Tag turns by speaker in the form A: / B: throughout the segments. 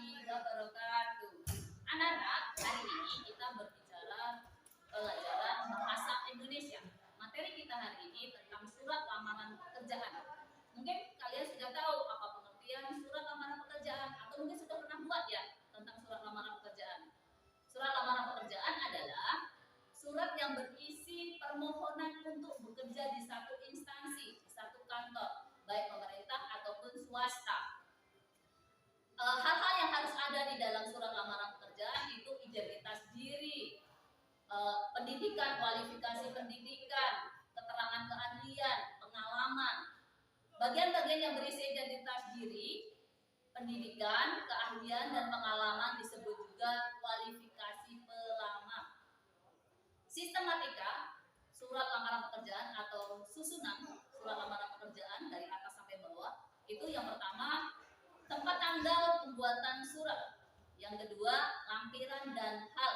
A: warahmatullahi wabarakatuh. Anak-anak, hari ini kita berbicara pelajaran bahasa Indonesia. Materi kita hari ini tentang surat lamaran pekerjaan. Mungkin kalian sudah tahu apa pengertian surat lamaran pekerjaan, atau mungkin sudah pernah buat ya tentang surat lamaran pekerjaan. Surat lamaran pekerjaan adalah surat yang berisi permohonan untuk bekerja di satu instansi, di satu kantor, baik pemerintah ataupun swasta. Hal-hal yang harus ada di dalam surat lamaran pekerjaan itu identitas diri, pendidikan, kualifikasi pendidikan, keterangan keahlian, pengalaman. Bagian-bagian yang berisi identitas diri, pendidikan, keahlian, dan pengalaman disebut juga kualifikasi pelamar. Sistematika surat lamaran pekerjaan atau susunan surat lamaran pekerjaan dari atas sampai bawah itu yang pertama tempat tanggal pembuatan surat, yang kedua lampiran dan hal,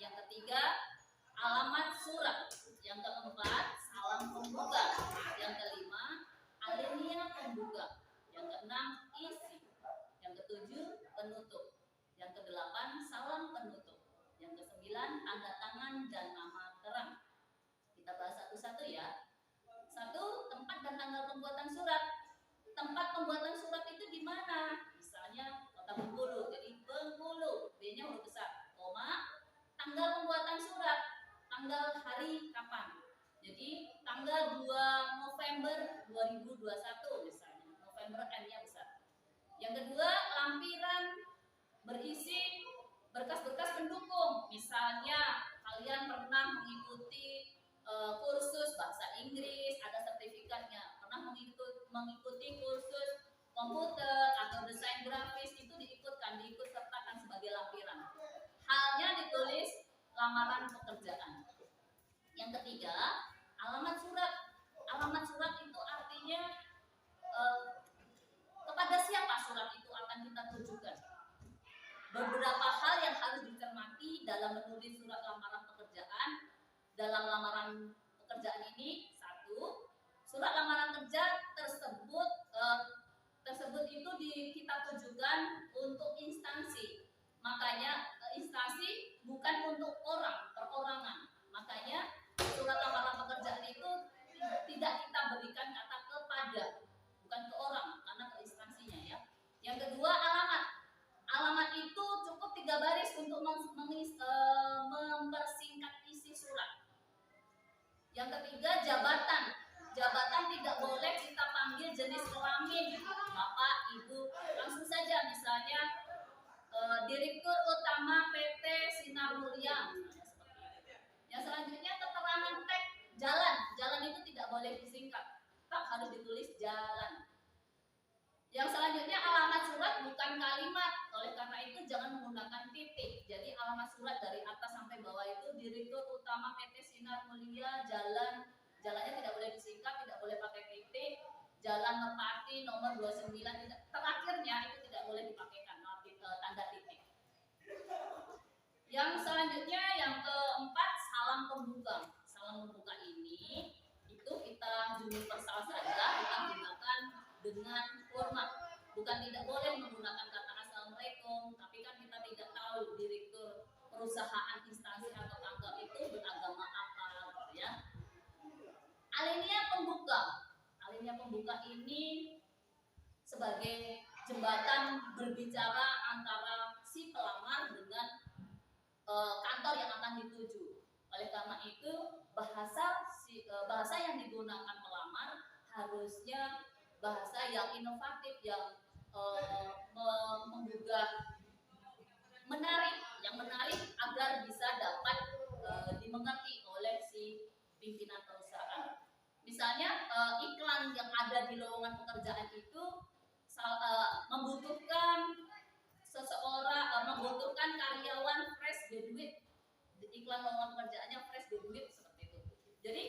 A: yang ketiga alamat surat, yang keempat salam pembuka, yang kelima alinea pembuka, yang keenam isi, yang ketujuh penutup, yang kedelapan salam penutup, yang kesembilan tanda tangan dan nama terang. Kita bahas satu-satu ya. Satu, tempat dan tanggal pembuatan surat. Tempat pembuatan surat itu di mana? Misalnya Kota Bengkulu, jadi Bengkulu, B-nya huruf besar, koma, tanggal pembuatan surat, tanggal hari kapan. Jadi tanggal 2 November 2021 misalnya, November N-nya besar. Yang kedua, lampiran berisi berkas-berkas pendukung. Misalnya kalian pernah mengikuti kursus bahasa Inggris, ada sertifikatnya. Pernah mengikuti kursus komputer atau desain grafis, itu diikut sertakan sebagai lampiran. Halnya ditulis lamaran pekerjaan. Yang ketiga, alamat surat. Alamat surat itu artinya kepada siapa surat itu akan kita tujukan. Beberapa hal yang harus dicermati dalam menulis surat lamaran pekerjaan. Dalam lamaran pekerjaan ini, satu, surat lamaran kerja tersebut itu kita tujukan untuk instansi. Makanya instansi bukan untuk orang, perorangan. Makanya surat lamaran pekerjaan itu tidak kita berikan kata kepada, bukan ke orang, karena ke instansinya ya. Yang kedua, alamat. Alamat itu cukup 3 baris untuk mempersingkat isi surat. Yang ketiga, jabatan. Jabatan tidak boleh kita panggil jenis kelamin, Bapak, Ibu. Langsung saja, misalnya Direktur Utama PT Sinar Mulia. Yang selanjutnya, keterangan teks jalan. Jalan itu tidak boleh disingkat, tetap harus ditulis jalan. Yang selanjutnya, alamat surat bukan kalimat. Oleh karena itu jangan menggunakan titik. Jadi alamat surat dari atas sampai bawah itu Direktur Utama PT Sinar Mulia Jalan. Jalannya tidak boleh disingkat, tidak boleh pakai titik. Jalan Merpati nomor 29, terakhirnya itu tidak boleh dipakaikan tanda titik. Yang selanjutnya, yang keempat, salam pembuka. Salam pembuka ini itu kita universal saja, kita gunakan dengan hormat. Bukan tidak boleh menggunakan kata assalamualaikum, tapi kan kita tidak tahu direktur perusahaan, instansi atau kantor itu beragama apa gitu ya. Alinea pembuka. Alinea pembuka ini sebagai jembatan berbicara antara si pelamar dengan kantor yang akan dituju. Oleh karena itu bahasa yang digunakan pelamar harusnya bahasa yang inovatif, yang menggugah, yang menarik agar bisa dapat dimengerti oleh si pimpinan perusahaan. Misalnya iklan yang ada di lowongan pekerjaan itu membutuhkan membutuhkan karyawan fresh graduate. Iklan lowongan pekerjaannya fresh graduate seperti itu. Jadi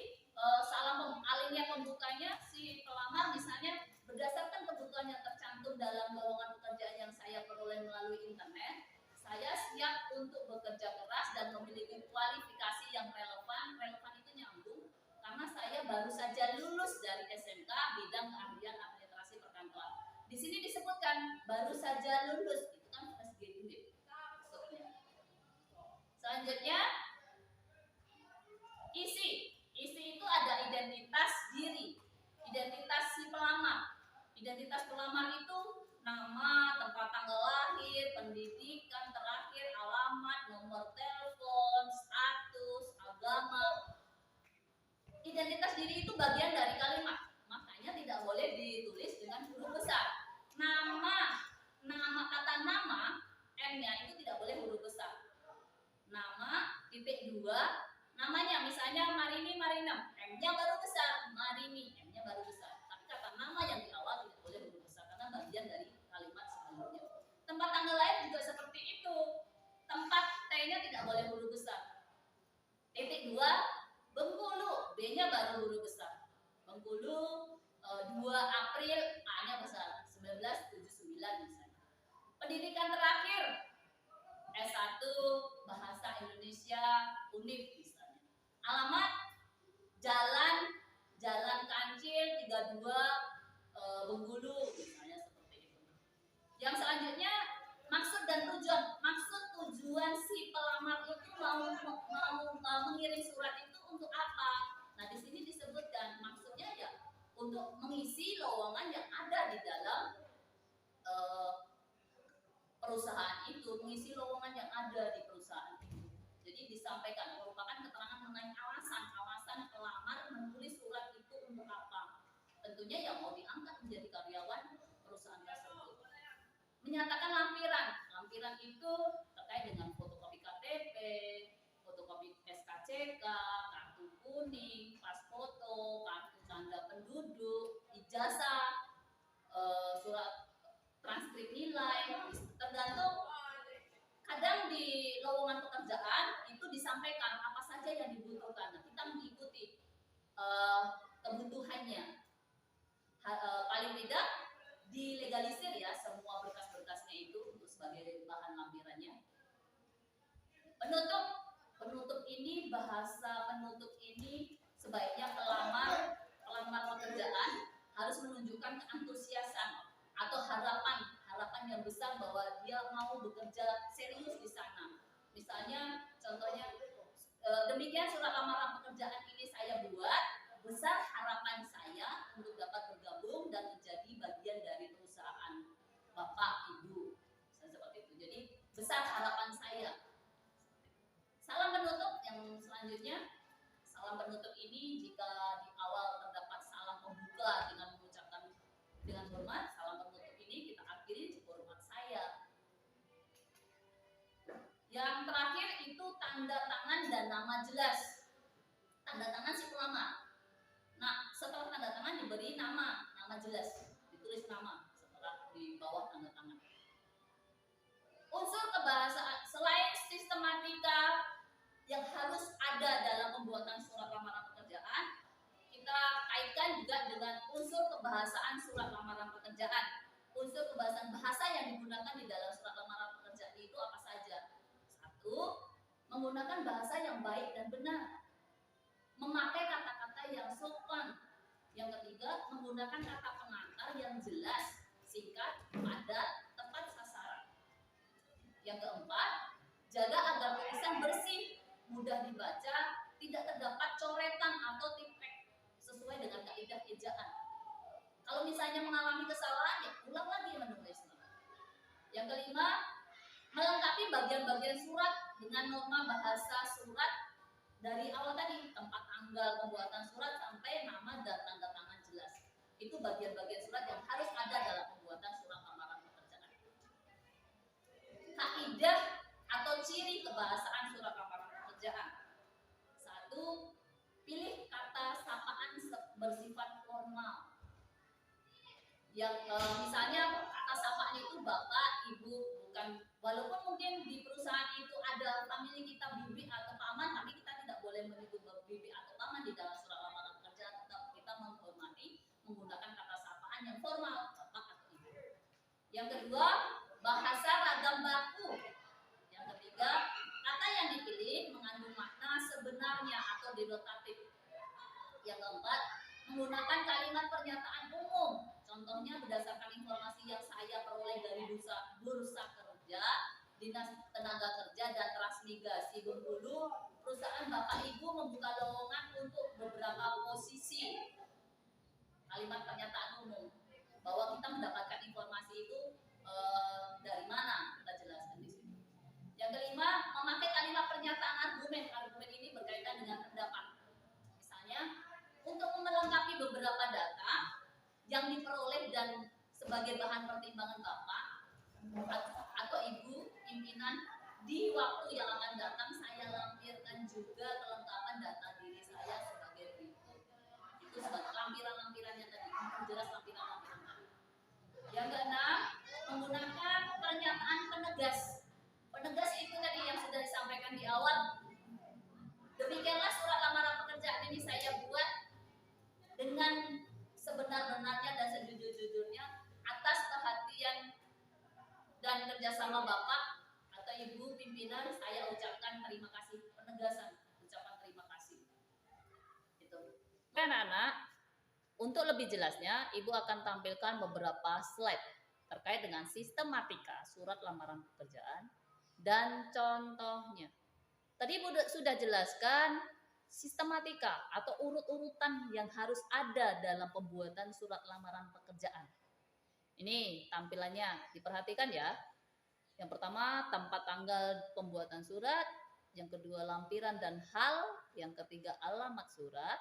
A: alinea pembukanya si pelamar misalnya berdasarkan kebutuhan yang tercantum dalam lowongan pekerjaan yang saya peroleh melalui internet, saya siap untuk bekerja keras dan memiliki kualifikasi yang relevan. Relevan itu nyambung karena saya baru saja lulus dari SMK bidang keahlian administrasi perkantoran. Di sini disebutkan baru saja lulus, itu kan fresh Selanjutnya isi. Isi itu ada identitas diri, identitas si pelamar. Identitas pelamar itu nama, tempat tanggal lahir, pendidikan terakhir, alamat, nomor telepon, status, agama. Identitas diri itu bagian dari kalimat, makanya tidak boleh ditulis dengan huruf besar. Nama kata nama, M-nya itu tidak boleh huruf besar. Nama, titik 2, namanya misalnya Marini Marinem, M-nya baru besar, Marini, M-nya baru besar. Tapi kata nama yang di awal tidak boleh huruf besar karena bagian dari kalimat sebelumnya. Tempat tanggal lahir juga seperti itu. Tempat T-nya tidak boleh huruf besar. Titik 2, Bengkulu, B-nya baru huruf besar. Bengkulu 2 April, A-nya besar, 1979 misalnya. Pendidikan terakhir S1 Bahasa Indonesia Univ misalnya. Alamat Jalan Kancil 32 Bengkulu misalnya seperti itu. Yang selanjutnya maksud dan tujuan. Maksud tujuan si pelamar itu mau mengirim surat itu untuk apa? Nah, di sini disebutkan maksudnya ya untuk mengisi lowongan yang ada di dalam perusahaan itu, mengisi lowongan yang ada di perusahaan itu. Jadi disampaikan merupakan keterangan mengenai alasan pelamar menulis surat itu untuk apa? Tentunya yang mau diangkat menjadi karyawan perusahaan tersebut. Menyatakan lampiran. Lampiran itu terkait dengan fotokopi KTP, fotokopi SKCK, kartu kuning, pas foto, kartu tanda penduduk, ijazah, surat transkrip nilai, tergantung. Kadang di lowongan pekerjaan itu disampaikan apa saja yang dibutuhkan. Nah, kita mengikuti kebutuhannya. Paling tidak dilegalisir ya semua berkas-berkasnya itu untuk sebagai bahan lampirannya. Penutup ini, bahasa penutup ini sebaiknya pelamar pekerjaan harus menunjukkan keantusiasan atau harapan yang besar bahwa dia mau bekerja serius di sana. Misalnya contohnya demikian surat lamaran pekerjaan ini saya buat, besar harapan saya untuk dapat bergabung dan menjadi bagian dari perusahaan Bapak Ibu. Seperti itu. Jadi besar harapan saya. Salam penutup yang selanjutnya. Salam penutup ini jika di awal terdapat salam pembuka dengan mengucapkan dengan hormat, salam penutup ini kita akhiri hormat saya. Yang terakhir itu tanda tangan dan nama jelas. Tanda tangan si pelamar. Nah, setelah tanda tangan diberi nama jelas, ditulis nama setelah di bawah tanda tangan. Unsur kebahasaan selain sistematika yang harus ada dalam pembuatan surat lamaran pekerjaan, kita kaitkan juga dengan unsur kebahasaan surat lamaran pekerjaan. Unsur kebahasaan bahasa yang digunakan di dalam surat lamaran pekerjaan itu apa saja? 1. Menggunakan bahasa yang baik dan benar. Memakai kata-kata yang sopan. Yang ketiga, menggunakan kata pengantar yang jelas, singkat, padat, tepat sasaran. Yang keempat, jaga agar tulisan bersih, mudah dibaca, tidak terdapat coretan atau tipek, sesuai dengan kaidah ejaan. Kalau misalnya mengalami kesalahan, ya ulang lagi menulisnya. Yang kelima, melengkapi bagian-bagian surat dengan norma bahasa surat dari awal tadi, tempat tanggal pembuatan surat sampai nama dan tanda tangan jelas. Itu bagian-bagian surat yang harus ada dalam pembuatan surat lamaran pekerjaan. Kaidah atau ciri kebahasaan surat lamaran pekerjaan. 1. Pilih kata sapaan bersifat formal. Yang misalnya kata sapaan itu bapak, ibu, bukan, walaupun mungkin di perusahaan itu ada family kita bibi atau paman, tapi kita tidak boleh menyebut bibi atau paman di dalam surat lamaran pekerjaan. Tetap kita menghormati menggunakan kata sapaan yang formal, bapak atau ibu. Yang kedua, bahasa ragam baku. Yang ketiga, kata yang dipilih mengandung makna sebenarnya atau denotatif. Yang keempat, menggunakan kalimat pernyataan umum. Contohnya berdasarkan informasi yang saya peroleh dari bursa kerja, Dinas Tenaga Kerja dan Transmigrasi Bengkulu Bapak Ibu membuka lowongan untuk beberapa posisi kalimat pernyataan umum bahwa kita mendapatkan informasi itu dari mana, kita jelaskan di sini. Yang kelima, memakai kalimat pernyataan argumen. Argumen ini berkaitan dengan pendapat. Misalnya, untuk melengkapi beberapa data yang diperoleh dan sebagai bahan pertimbangan Bapak atau Ibu pimpinan, di waktu yang akan datang saya lampirkan juga kelengkapan data diri saya sebagai berikut. Itu sebagai lampiran-lampirannya tadi, jelas lampiran-lampiran. Yang keenam, menggunakan pernyataan penegas. Penegas itu tadi yang sudah disampaikan di awal. Demikianlah surat lamaran pekerjaan ini saya buat dengan sebenar-benarnya dan sejujur-jujurnya atas perhatian dan kerjasama Bapak atau Ibu pimpinan. Saya ucapkan terima kasih, penegasan ucapan terima kasih. Itu. Anak-anak, untuk lebih jelasnya Ibu akan tampilkan beberapa slide terkait dengan sistematika surat lamaran pekerjaan dan contohnya. Tadi Ibu sudah jelaskan sistematika atau urut-urutan yang harus ada dalam pembuatan surat lamaran pekerjaan. Ini tampilannya, diperhatikan ya. Yang pertama, tempat tanggal pembuatan surat. Yang kedua, lampiran dan hal. Yang ketiga, alamat surat.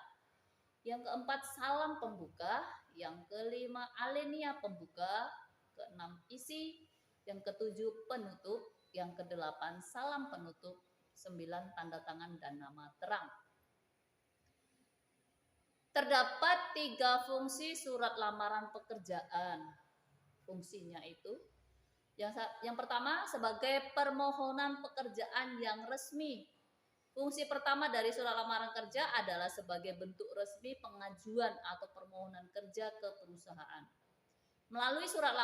A: Yang keempat, salam pembuka. Yang kelima, alinea pembuka. Keenam, isi. Yang ketujuh, penutup. Yang kedelapan, salam penutup. 9, tanda tangan dan nama terang. Terdapat 3 fungsi surat lamaran pekerjaan. Fungsinya itu yang pertama, sebagai permohonan pekerjaan yang resmi. Fungsi pertama dari surat lamaran kerja adalah sebagai bentuk resmi pengajuan atau permohonan kerja ke perusahaan. Melalui surat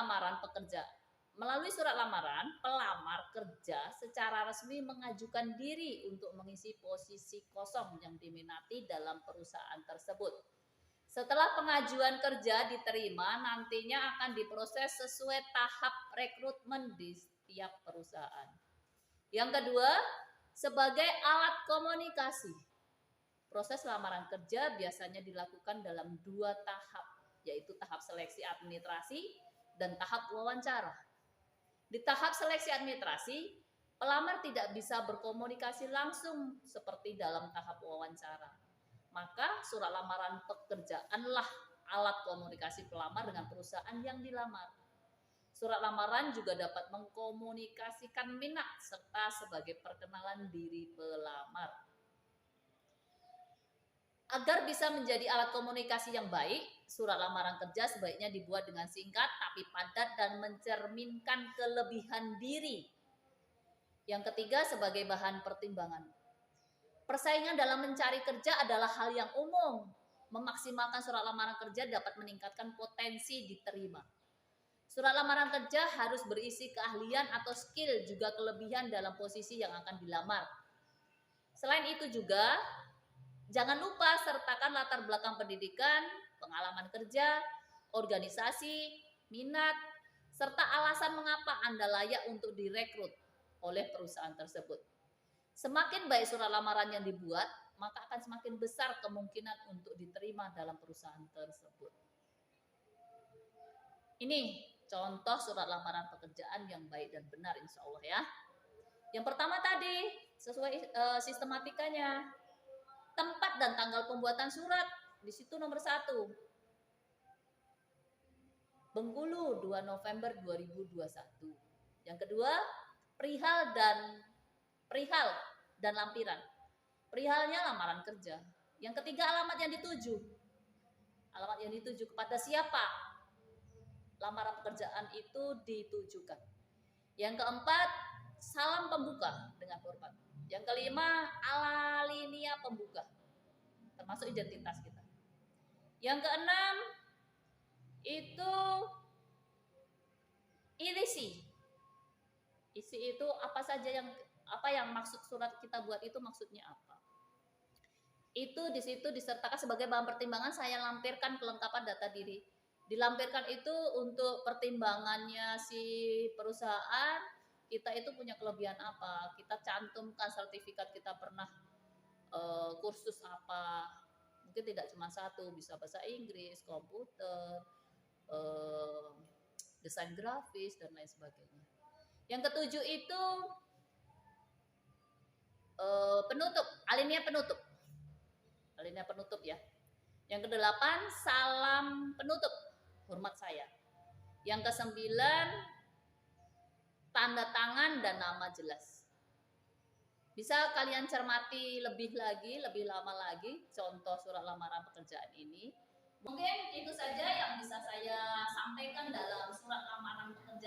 A: lamaran, pelamar kerja secara resmi mengajukan diri untuk mengisi posisi kosong yang diminati dalam perusahaan tersebut. Setelah pengajuan kerja diterima, nantinya akan diproses sesuai tahap rekrutmen di setiap perusahaan. Yang kedua, sebagai alat komunikasi. Proses lamaran kerja biasanya dilakukan dalam 2 tahap, yaitu tahap seleksi administrasi dan tahap wawancara. Di tahap seleksi administrasi, pelamar tidak bisa berkomunikasi langsung seperti dalam tahap wawancara. Maka surat lamaran pekerjaanlah alat komunikasi pelamar dengan perusahaan yang dilamar. Surat lamaran juga dapat mengkomunikasikan minat serta sebagai perkenalan diri pelamar. Agar bisa menjadi alat komunikasi yang baik, surat lamaran kerja sebaiknya dibuat dengan singkat tapi padat dan mencerminkan kelebihan diri. Yang ketiga, sebagai bahan pertimbangan. Persaingan dalam mencari kerja adalah hal yang umum. Memaksimalkan surat lamaran kerja dapat meningkatkan potensi diterima. Surat lamaran kerja harus berisi keahlian atau skill juga kelebihan dalam posisi yang akan dilamar. Selain itu juga, jangan lupa sertakan latar belakang pendidikan, pengalaman kerja, organisasi, minat, serta alasan mengapa Anda layak untuk direkrut oleh perusahaan tersebut. Semakin baik surat lamaran yang dibuat, maka akan semakin besar kemungkinan untuk diterima dalam perusahaan tersebut. Ini contoh surat lamaran pekerjaan yang baik dan benar, insya Allah ya. Yang pertama tadi, sesuai sistematikanya. Tempat dan tanggal pembuatan surat, di situ nomor 1. Bengkulu, 2 November 2021. Yang kedua, perihal dan lampiran. Perihalnya lamaran kerja. Yang ketiga, alamat yang dituju. Alamat yang dituju kepada siapa lamaran pekerjaan itu ditujukan. Yang keempat, salam pembuka dengan hormat. Yang kelima, alinea pembuka, termasuk identitas kita. Yang keenam, itu isi. Isi itu apa saja yang maksud surat kita buat itu maksudnya apa. Itu di situ disertakan sebagai bahan pertimbangan. Saya lampirkan kelengkapan data diri. Dilampirkan itu untuk pertimbangannya si perusahaan, kita itu punya kelebihan apa. Kita cantumkan sertifikat kita pernah kursus apa, mungkin tidak cuma satu, bisa bahasa Inggris, komputer, eh, desain grafis dan lain sebagainya. Yang ketujuh itu penutup, alinea penutup. Alinea penutup ya. Yang kedelapan, salam penutup, hormat saya. Yang kesembilan, tanda tangan dan nama jelas. Bisa kalian cermati lebih lagi, lebih lama lagi contoh surat lamaran pekerjaan ini. Mungkin itu saja yang bisa saya sampaikan dalam surat lamaran pekerjaan.